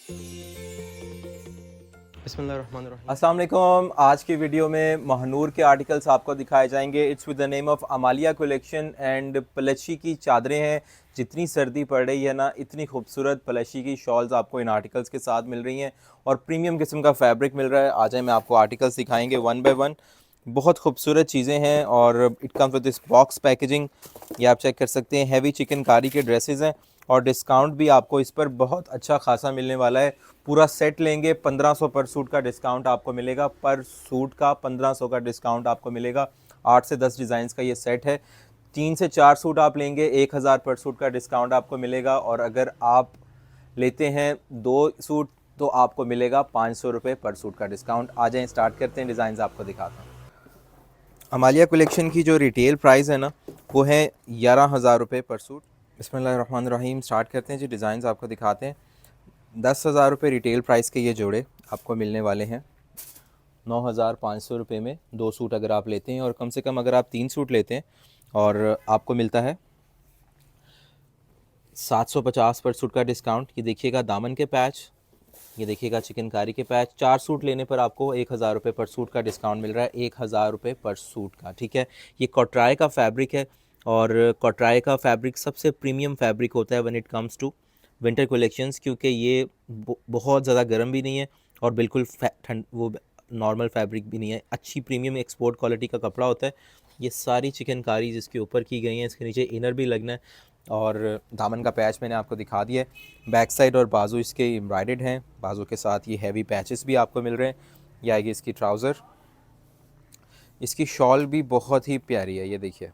बिस्मिल्लाहिर्रहमानिर्रहीम। अस्सलाम वालेकुम। आज की वीडियो में महानूर के आर्टिकल्स आपको दिखाए जाएंगे। It's with the name of Amalia collection and plushy की चादरें हैं। जितनी सर्दी पड़ रही है ना, इतनी खूबसूरत पलशी की शॉल्स आपको इन आर्टिकल्स के साथ मिल रही हैं और प्रीमियम किस्म का फैब्रिक मिल रहा है। आ जाए, मैं आपको आर्टिकल्स दिखाएंगे वन बाय वन। बहुत खूबसूरत चीज़ें हैं और it comes with this box packaging. ये आप चेक कर सकते हैं। हैवी चिकनकारी के ड्रेसेस हैं और डिस्काउंट भी आपको इस पर बहुत अच्छा खासा मिलने वाला है। पूरा सेट लेंगे 1500 पर सूट का डिस्काउंट आपको मिलेगा। पर सूट का 1500 का डिस्काउंट आपको मिलेगा। 8 से 10 डिज़ाइंस का ये सेट है। 3 से 4 सूट आप लेंगे 1000 पर सूट का डिस्काउंट आपको मिलेगा। और अगर आप लेते हैं 2 सूट तो आपको मिलेगा 500 रुपये पर सूट का डिस्काउंट। आ जाएं, स्टार्ट करते हैं, डिज़ाइंस आपको दिखाता हूँ। अमालिया कलेक्शन की जो रिटेल प्राइस है ना, वो है 11,000 रुपये पर सूट। बिस्मिल्लाहिर्रहमानिर्रहीम। स्टार्ट करते हैं जी, डिज़ाइंस आपको दिखाते हैं। 10,000 रुपये रिटेल प्राइस के ये जोड़े आपको मिलने वाले हैं 9,500 रुपये में। 2 सूट अगर आप लेते हैं और कम से कम अगर आप 3 सूट लेते हैं और आपको मिलता है 750 पर सूट का डिस्काउंट। ये देखिएगा दामन के पैच, ये देखिएगा चिकनकारी के पैच। 4 सूट लेने पर आपको 1,000 रुपये पर सूट का डिस्काउंट मिल रहा है। 1,000 रुपये पर सूट का, ठीक है। ये कॉटराय का फैब्रिक है और कॉटराय का फैब्रिक सबसे प्रीमियम फैब्रिक होता है when it comes to winter collections, क्योंकि ये बहुत ज़्यादा गर्म भी नहीं है और बिल्कुल ठंड वो नॉर्मल फैब्रिक भी नहीं है। अच्छी प्रीमियम एक्सपोर्ट क्वालिटी का कपड़ा होता है। ये सारी चिकनकारी जिसके ऊपर की गई हैं, इसके नीचे इनर भी लगना है और दामन का पैच मैंने आपको दिखा दिया है। बैक साइड और बाजू इसके एम्ब्रॉयडर्ड हैं। बाजू के साथ ये हैवी पैचेस भी आपको मिल रहे हैं। ये आएगी इसकी ट्राउज़र। इसकी शॉल भी बहुत ही प्यारी है। ये देखिए,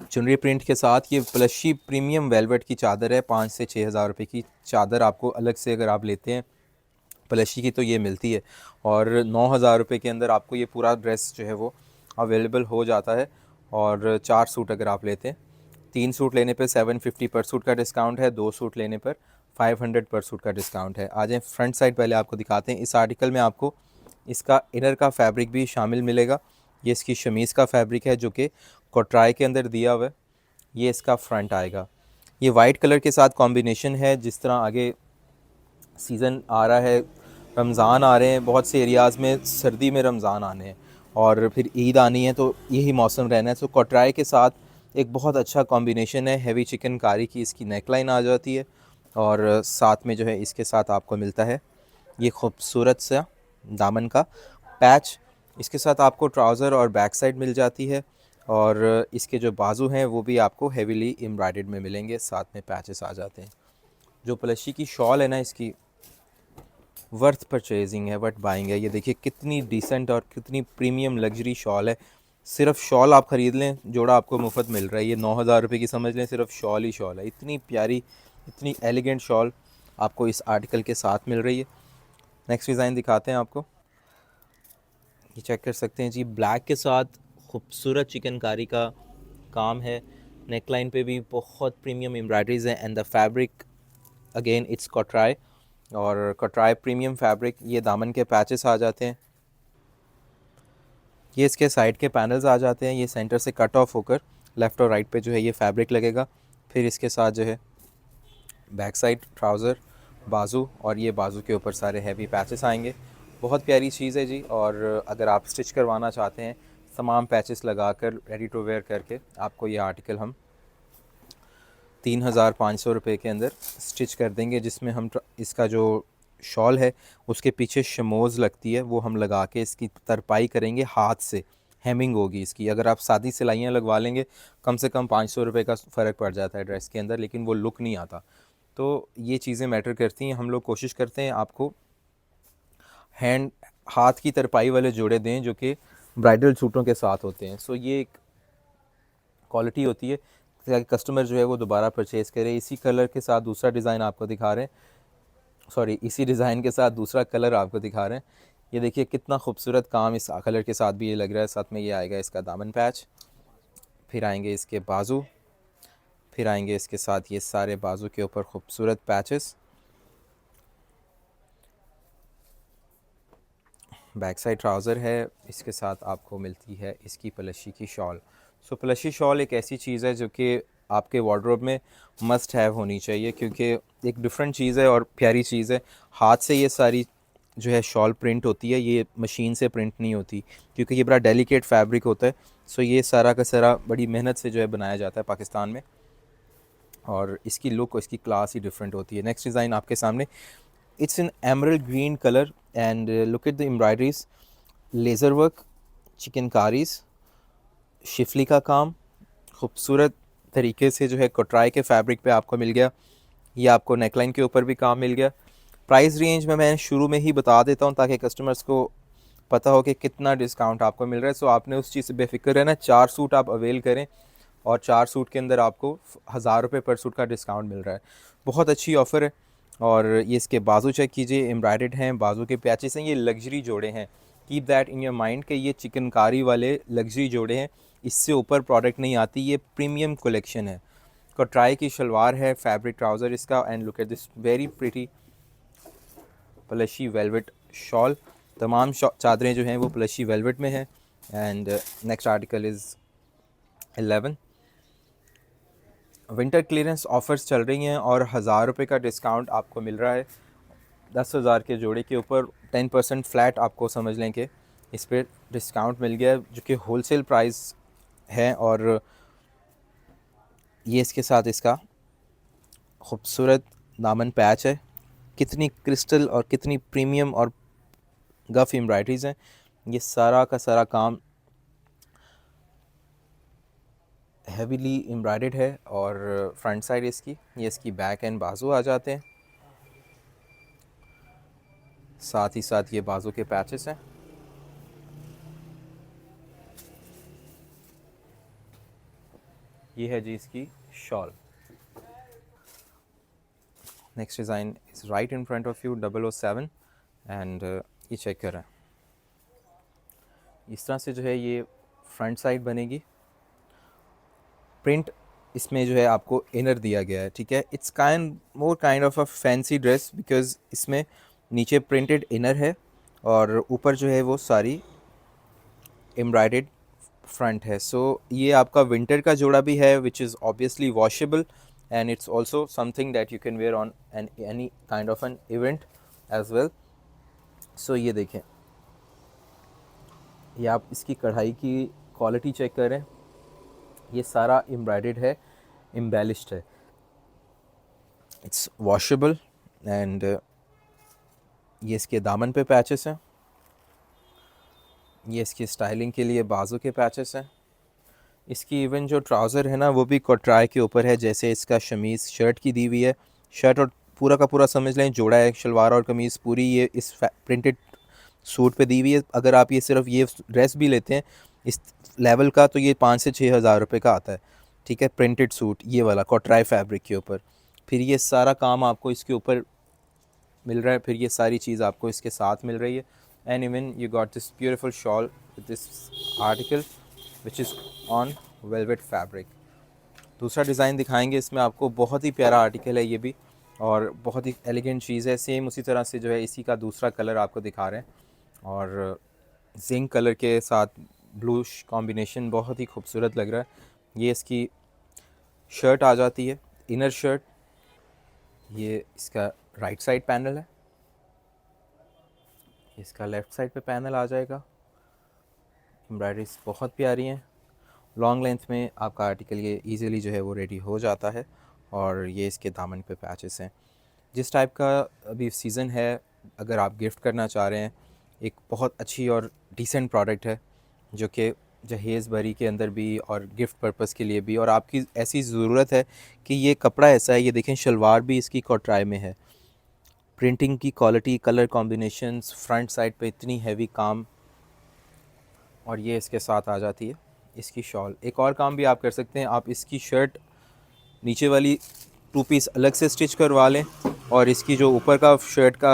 चुनरी प्रिंट के साथ ये प्लशी प्रीमियम वेलवेट की चादर है। 5 से 6,000 रुपये की चादर आपको अलग से अगर आप लेते हैं प्लशी की तो ये मिलती है। और 9,000 रुपये के अंदर आपको ये पूरा ड्रेस जो है वो अवेलेबल हो जाता है। और 4 सूट अगर आप लेते हैं, 3 सूट लेने पे 750 पर सूट का डिस्काउंट है। 2 सूट लेने पर 500 पर सूट का डिस्काउंट है। आ जाए, फ्रंट साइड पहले आपको दिखाते हैं। इस आर्टिकल में आपको इसका इनर का फैब्रिक भी शामिल मिलेगा। ये इसकी शमीज़ का फैब्रिक है जो कि कोट्राई के अंदर दिया हुआ है। ये इसका फ्रंट आएगा। ये वाइट कलर के साथ कॉम्बिनेशन है। जिस तरह आगे सीज़न आ रहा है, रमज़ान आ रहे हैं, बहुत से एरियाज़ में सर्दी में रमज़ान आने हैं और फिर ईद आनी है, तो यही मौसम रहना है। तो कोट्राई के साथ एक बहुत अच्छा कॉम्बिनेशन है। हैवी चिकनकारी की इसकी नेकलाइन आ जाती है और साथ में जो है इसके साथ आपको मिलता है ये खूबसूरत सा दामन का पैच। इसके साथ आपको ट्राउज़र और बैक साइड मिल जाती है और इसके जो बाजू हैं वो भी आपको हेवीली एम्ब्रॉयडर्ड में मिलेंगे। साथ में पैचेस आ जाते हैं। जो प्लशी की शॉल है ना, इसकी वर्थ परचेजिंग है, वर्थ बाइंग है। ये देखिए कितनी डिसेंट और कितनी प्रीमियम लग्जरी शॉल है। सिर्फ शॉल आप ख़रीद लें, जोड़ा आपको मुफ्त मिल रहा है। ये 9,000 रुपये की समझ लें, सिर्फ शॉल ही शॉल है। इतनी प्यारी, इतनी एलिगेंट शॉल आपको इस आर्टिकल के साथ मिल रही है। नेक्स्ट डिज़ाइन दिखाते हैं आपको। ये चेक कर सकते हैं जी, ब्लैक के साथ खूबसूरत चिकनकारी का काम है। नेकलाइन पे भी बहुत प्रीमियम एम्ब्रॉयडरीज हैं and the fabric again it's कॉटराई और कटराई प्रीमियम फैब्रिक। ये दामन के पैचेस आ जाते हैं। ये इसके साइड के पैनल्स आ जाते हैं। ये सेंटर से कट ऑफ होकर लेफ़्ट और राइट पे जो है ये फैब्रिक लगेगा। फिर इसके साथ जो है बैक साइड ट्राउज़र, बाजू और ये बाजू के ऊपर सारे हैवी पैचेस आएंगे। बहुत प्यारी चीज़ है जी। और अगर आप स्टिच करवाना चाहते हैं तमाम पैचेस लगाकर रेडी टू वेयर करके, आपको ये आर्टिकल हम 3,500 रुपये के अंदर स्टिच कर देंगे। जिसमें हम इसका जो शॉल है उसके पीछे शमोज़ लगती है, वो हम लगा के इसकी तरपाई करेंगे हाथ से। हेमिंग होगी इसकी। अगर आप सादी सिलाइयाँ लगवा लेंगे, कम से कम 500 रुपये का फ़र्क पड़ जाता है ड्रेस के अंदर, लेकिन वो लुक नहीं आता। तो ये चीज़ें मैटर करती हैं। हम लोग कोशिश करते हैं आपको हाथ की तरपाई वाले जोड़े दें जो कि ब्राइडल सूटों के साथ होते हैं। सो ये एक क्वालिटी होती है ताकि कस्टमर जो है वो दोबारा परचेज़ करे। इसी कलर के साथ दूसरा डिज़ाइन आपको दिखा रहे हैं, सॉरी, इसी डिज़ाइन के साथ दूसरा कलर आपको दिखा रहे हैं। ये देखिए कितना खूबसूरत काम इस कलर के साथ भी ये लग रहा है। साथ में ये आएगा इसका दामन पैच, फिर आएंगे इसके बाजू, फिर आएंगे इसके साथ ये सारे बाजू के ऊपर खूबसूरत पैचेस। बैक साइड ट्राउज़र है। इसके साथ आपको मिलती है इसकी प्लशी की शॉल। सो प्लशी शॉल एक ऐसी चीज़ है जो कि आपके वार्डरोब में मस्ट हैव होनी चाहिए, क्योंकि एक डिफरेंट चीज़ है और प्यारी चीज़ है। हाथ से ये सारी जो है शॉल प्रिंट होती है, ये मशीन से प्रिंट नहीं होती, क्योंकि ये बड़ा डेलिकेट फैब्रिक होता है। सो ये सारा का सारा बड़ी मेहनत से जो है बनाया जाता है पाकिस्तान में, और इसकी लुक और इसकी क्लास ही डिफरेंट होती है। नेक्स्ट डिज़ाइन आपके सामने, it's in emerald green colour and look at the embroideries, laser work, चिकनकारीज, शिफली का काम, खूबसूरत तरीके से जो है कटराई के फैब्रिक पे आपको मिल गया। ये आपको नेकलाइन के ऊपर भी काम मिल गया। प्राइस रेंज में मैं शुरू में ही बता देता हूँ ताकि कस्टमर्स को पता हो कि कितना डिस्काउंट आपको मिल रहा है। सो आपने उस चीज़ से बेफिक्र रहना। 4 सूट आप अवेल करें और 4 सूट के अंदर आपको 1000 रुपये पर सूट का डिस्काउंट मिल रहा है। बहुत अच्छी ऑफ़र है। और ये इसके बाजू चेक कीजिए, एम्ब्रॉयडर्ड हैं, बाजू के पैचेस हैं, ये लग्जरी जोड़े हैं। Keep that in your mind कि ये चिकनकारी वाले लग्जरी जोड़े हैं, इससे ऊपर प्रोडक्ट नहीं आती। ये प्रीमियम कलेक्शन है। कटराई की शलवार है, फैब्रिक ट्राउज़र इसका, and look at this very pretty plushy velvet shawl. तमाम चादरें जो हैं वो प्लशी वेलवेट में हैं। And next article is 11। Winter clearance offers चल रही हैं और 1000 रुपये का डिस्काउंट आपको मिल रहा है। 10,000 के जोड़े के ऊपर 10% फ्लैट आपको समझ लें कि इस पर डिस्काउंट मिल गया, जो कि होलसेल प्राइस है। और ये इसके साथ इसका खूबसूरत दामन पैच है। कितनी क्रिस्टल और कितनी प्रीमियम और गफ एम्ब्रॉयडरीज़ हैं। ये सारा का सारा काम हैवीली एम्ब्रॉयडर्ड है। और फ्रंट साइड इसकी, ये इसकी बैक एंड बाजू आ जाते हैं, साथ ही साथ ये बाजू के पैचेस हैं। ये है जी इसकी shawl. Next design is right in front of you, 007। And ये चेक करें, इस तरह से जो है ये फ्रंट साइड बनेगी। प्रिंट इसमें जो है आपको इनर दिया गया है, ठीक है। It's kind of a fancy dress, because इसमें नीचे प्रिंटेड इनर है और ऊपर जो है वो सारी एम्ब्रॉयडर्ड फ्रंट है। सो ये आपका विंटर का जोड़ा भी है, which is obviously washable, and it's also something that you can wear on any kind of an event as well. So ये देखें, ये आप इसकी कढ़ाई की क्वालिटी चेक करें, ये सारा एम्ब्रॉयडर्ड है, एम्बेलिश्ड है, इट्स वॉशेबल। एंड ये इसके दामन पे पैचेस हैं, ये इसकी स्टाइलिंग के लिए बाजू के पैचेस हैं। इसकी इवन जो ट्राउज़र है ना वो भी कटराई के ऊपर है, जैसे इसका शमीज़ शर्ट की दी हुई है। शर्ट और पूरा का पूरा समझ लें जोड़ा है, शलवार और कमीज़ पूरी ये इस प्रिंटेड सूट पे दी हुई है। अगर आप ये सिर्फ ये ड्रेस भी लेते हैं इस लेवल का, तो ये 5 से 6 हज़ार रुपये का आता है, ठीक है। प्रिंटेड सूट ये वाला कटराई फैब्रिक के ऊपर, फिर ये सारा काम आपको इसके ऊपर मिल रहा है, फिर ये सारी चीज़ आपको इसके साथ मिल रही है। And even you got this beautiful shawl with this article which is on velvet fabric. दूसरा डिज़ाइन दिखाएंगे, इसमें आपको बहुत ही प्यारा आर्टिकल है ये भी, और बहुत ही एलिगेंट चीज़ है। सेम उसी तरह से जो है इसी का दूसरा कलर आपको दिखा रहे हैं, और जिंक कलर के साथ ब्लू कॉम्बिनेशन बहुत ही खूबसूरत लग रहा है। ये इसकी शर्ट आ जाती है, इनर शर्ट। ये इसका राइट साइड पैनल है, इसका लेफ़्ट साइड पे पैनल आ जाएगा। एम्ब्रॉयडरीज बहुत प्यारी हैं। लॉन्ग लेंथ में आपका आर्टिकल ये इजीली जो है वो रेडी हो जाता है। और ये इसके दामन पे पैचेस हैं। जिस टाइप का अभी सीज़न है, अगर आप गिफ्ट करना चाह रहे हैं, एक बहुत अच्छी और डिसेंट प्रोडक्ट है, जो कि जहेज़ बरी के अंदर भी और गिफ्ट पर्पस के लिए भी, और आपकी ऐसी ज़रूरत है कि ये कपड़ा ऐसा है। ये देखें, शलवार भी इसकी कटराई में है, प्रिंटिंग की quality, colour combinations, front side पे इतनी हैवी काम, और ये इसके साथ आ जाती है इसकी शॉल। एक और काम भी आप कर सकते हैं, आप इसकी शर्ट नीचे वाली 2 पीस अलग से स्टिच करवा लें, और इसकी जो ऊपर का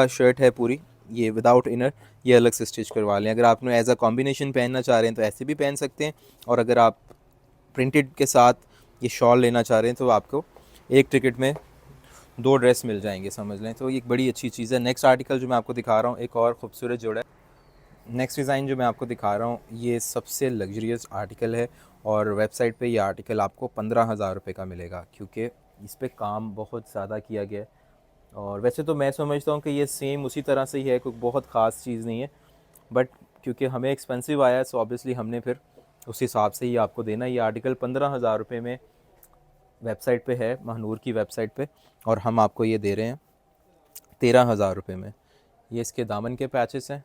शर्ट है पूरी, ये विदाउट इनर, ये अलग से स्टिच करवा लें। अगर आपने एज अ कॉम्बिनेशन पहनना चाह रहे हैं तो ऐसे भी पहन सकते हैं, और अगर आप प्रिंटेड के साथ ये शॉल लेना चाह रहे हैं तो आपको एक टिकट में 2 ड्रेस मिल जाएंगे, समझ लें। तो ये एक बड़ी अच्छी चीज़ है। नेक्स्ट आर्टिकल जो मैं आपको दिखा रहा हूँ, एक और ख़ूबसूरत जोड़ा है। नेक्स्ट डिज़ाइन जो मैं आपको दिखा रहा हूँ, ये सबसे लग्जरियस आर्टिकल है, और वेबसाइट पे ये आर्टिकल आपको 15,000 रुपये का मिलेगा, क्योंकि इस पे काम बहुत ज़्यादा किया गया है। और वैसे तो मैं समझता हूँ कि ये सेम उसी तरह से ही है, कोई बहुत ख़ास चीज़ नहीं है, बट क्योंकि हमें एक्सपेंसिव आया है सो ऑब्वियसली हमने फिर उस हिसाब से ही आपको देना। ये आर्टिकल 15,000 रुपये में वेबसाइट पे है, महानूर की वेबसाइट पे, और हम आपको ये दे रहे हैं 13,000 रुपये में। ये इसके दामन के पैचेस हैं,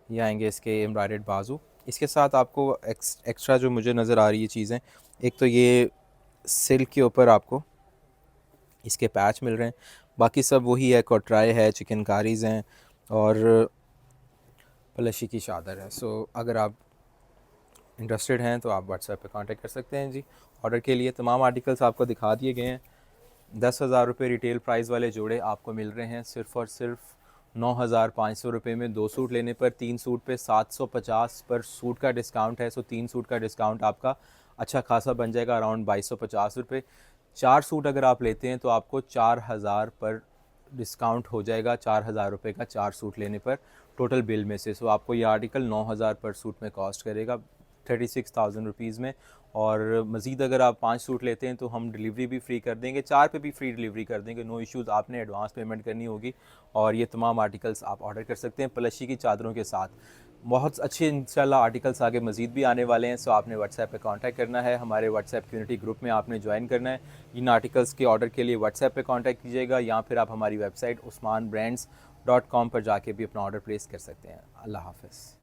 ये आएंगे इसके एम्ब्रॉयडर्ड बाजू। इसके साथ आपको एक्स्ट्रा जो मुझे नज़र आ रही है चीज़ें, एक तो ये सिल्क के ऊपर आपको इसके पैच मिल रहे हैं, बाकी सब वही है, कोटराई है, चिकनकारीज़ हैं और पलशी की चादर है। सो अगर आप इंटरेस्टेड हैं तो आप व्हाट्सएप पे कांटेक्ट कर सकते हैं जी ऑर्डर के लिए। तमाम आर्टिकल्स आपको दिखा दिए गए हैं। 10,000 रुपये रिटेल प्राइस वाले जोड़े आपको मिल रहे हैं सिर्फ़ और सिर्फ 9,500 रुपये में। 2 सूट लेने पर 3 सूट पे 750 पर सूट का डिस्काउंट है। सो 3 सूट का डिस्काउंट आपका अच्छा खासा बन जाएगा, अराउंड 2250 रुपये। 4 सूट अगर आप लेते हैं तो आपको 4,000 पर डिस्काउंट हो जाएगा, 4,000 रुपये का 4 सूट लेने पर टोटल बिल में से। सो आपको ये आर्टिकल 9,000 पर सूट में कॉस्ट करेगा, 36,000 रुपीज़ में। और मज़ीद अगर आप 5 सूट लेते हैं तो हम डिलीवरी भी फ्री कर देंगे, 4 पे भी फ्री डिलीवरी कर देंगे, नो इश्यूज़। आपने एडवांस पेमेंट करनी होगी और ये तमाम आर्टिकल्स आप ऑर्डर कर सकते हैं पलशी की चादरों के साथ। बहुत अच्छे इंशाल्लाह आर्टिकल्स आगे मज़ीद भी आने वाले हैं। सो आपने व्हाट्सएप पे कांटेक्ट करना है, हमारे व्हाट्सएप कम्युनिटी ग्रुप में आपने ज्वाइन करना है। इन आर्टिकल्स के ऑर्डर के लिए व्हाट्सएप पे कांटेक्ट कीजिएगा, या फिर आप हमारी वेबसाइट usmanbrands.com पर जाके भी अपना ऑर्डर प्लेस कर सकते हैं। अल्लाह हाफ़िज़।